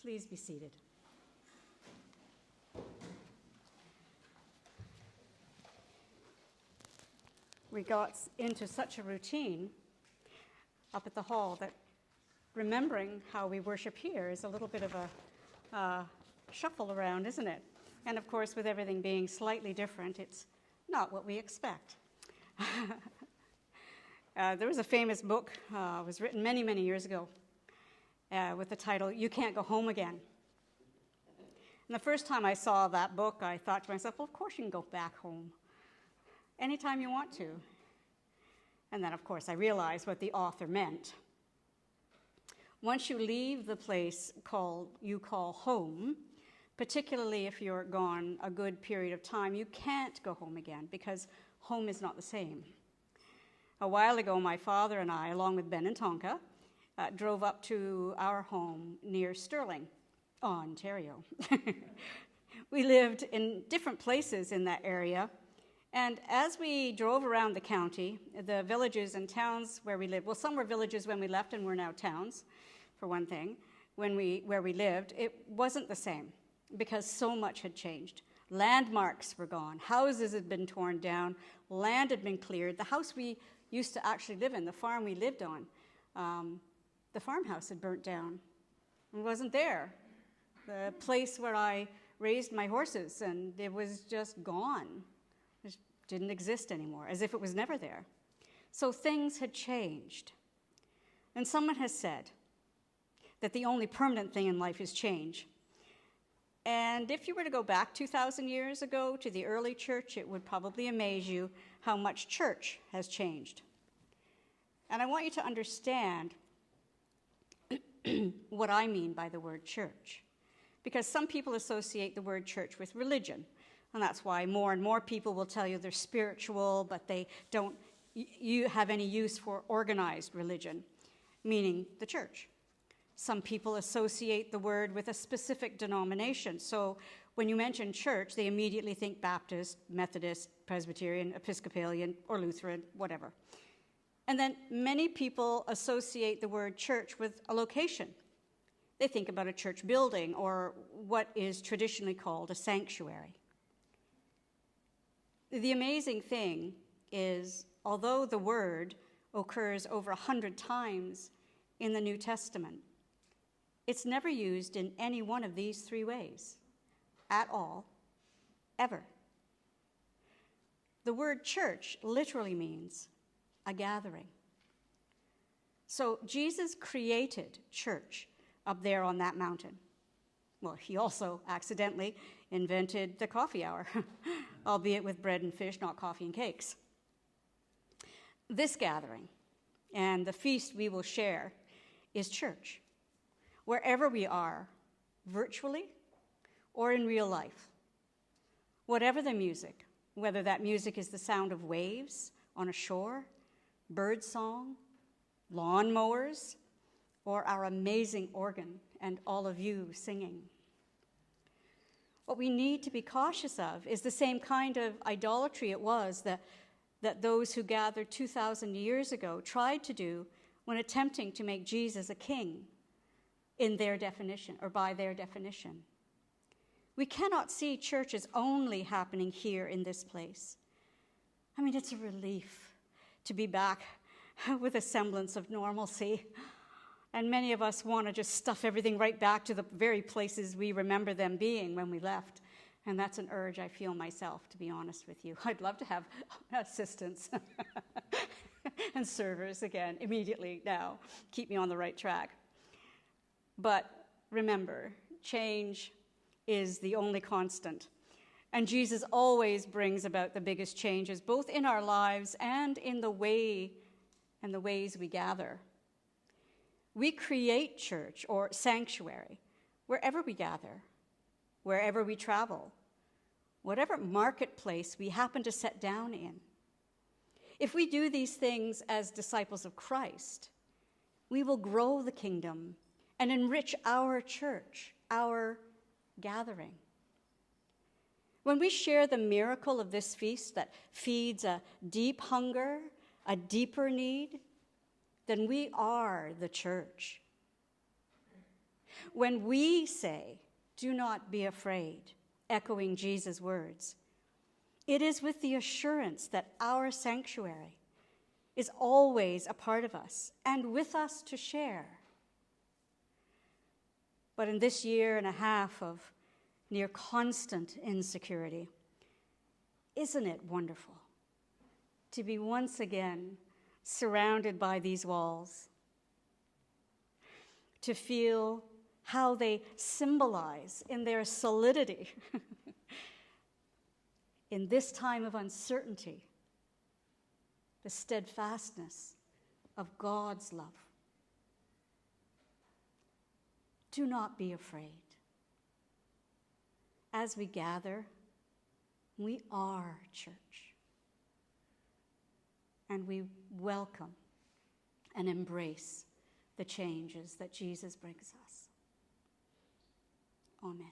Please be seated. We got into such a routine up at the hall that remembering how we worship here is a little bit of a shuffle around, isn't it? And of course, with everything being slightly different, it's not what we expect. There was a famous book, it was written many, many years ago, with the title, You Can't Go Home Again. And the first time I saw that book, I thought to myself, well, of course you can go back home anytime you want to. And then, of course, I realized what the author meant. Once you leave the place you call home, particularly if you're gone a good period of time, you can't go home again because home is not the same. A while ago, my father and I, along with Ben and Tonka, drove up to our home near Stirling, Ontario. We lived in different places in that area, and as we drove around the county, the villages and towns where we lived, well, some were villages when we left and were now towns, for one thing, where we lived, it wasn't the same because so much had changed. Landmarks were gone, houses had been torn down, land had been cleared. The house we used to actually live in, the farm we lived on, the farmhouse had burnt down. It wasn't there. The place where I raised my horses, and it was just gone. It didn't exist anymore, as if it was never there. So things had changed. And someone has said that the only permanent thing in life is change. And if you were to go back 2,000 years ago to the early church, it would probably amaze you how much church has changed. And I want you to understand what I mean by the word church. Because some people associate the word church with religion. And that's why more and more people will tell you they're spiritual, but they don't have any use for organized religion, meaning the church. Some people associate the word with a specific denomination. So when you mention church, they immediately think Baptist, Methodist, Presbyterian, Episcopalian, or Lutheran, whatever. And then many people associate the word church with a location. They think about a church building or what is traditionally called a sanctuary. The amazing thing is, although the word occurs over 100 times in the New Testament, it's never used in any one of these three ways at all, ever. The word church literally means a gathering. So Jesus created church up there on that mountain. Well, he also accidentally invented the coffee hour, albeit with bread and fish, not coffee and cakes. This gathering and the feast we will share is church, wherever we are, virtually or in real life. Whatever the music, whether that music is the sound of waves on a shore, bird song, lawnmowers, or our amazing organ and all of you singing. What we need to be cautious of is the same kind of idolatry it was that those who gathered 2,000 years ago tried to do when attempting to make Jesus a king in their definition, or by their definition. We cannot see church as only happening here in this place. I mean, it's a relief to be back with a semblance of normalcy. And many of us want to just stuff everything right back to the very places we remember them being when we left. And that's an urge I feel myself, to be honest with you. I'd love to have assistants and servers again immediately now. Keep me on the right track. But remember, change is the only constant. And Jesus always brings about the biggest changes, both in our lives and in the way and the ways we gather. We create church or sanctuary wherever we gather, wherever we travel, whatever marketplace we happen to set down in. If we do these things as disciples of Christ, we will grow the kingdom and enrich our church, our gathering. When we share the miracle of this feast that feeds a deep hunger, a deeper need, then we are the church. When we say, "Do not be afraid," echoing Jesus' words, it is with the assurance that our sanctuary is always a part of us and with us to share. But in this year and a half of near constant insecurity, isn't it wonderful to be once again surrounded by these walls, to feel how they symbolize in their solidity in this time of uncertainty, the steadfastness of God's love. Do not be afraid. As we gather, we are church, and we welcome and embrace the changes that Jesus brings us. Amen.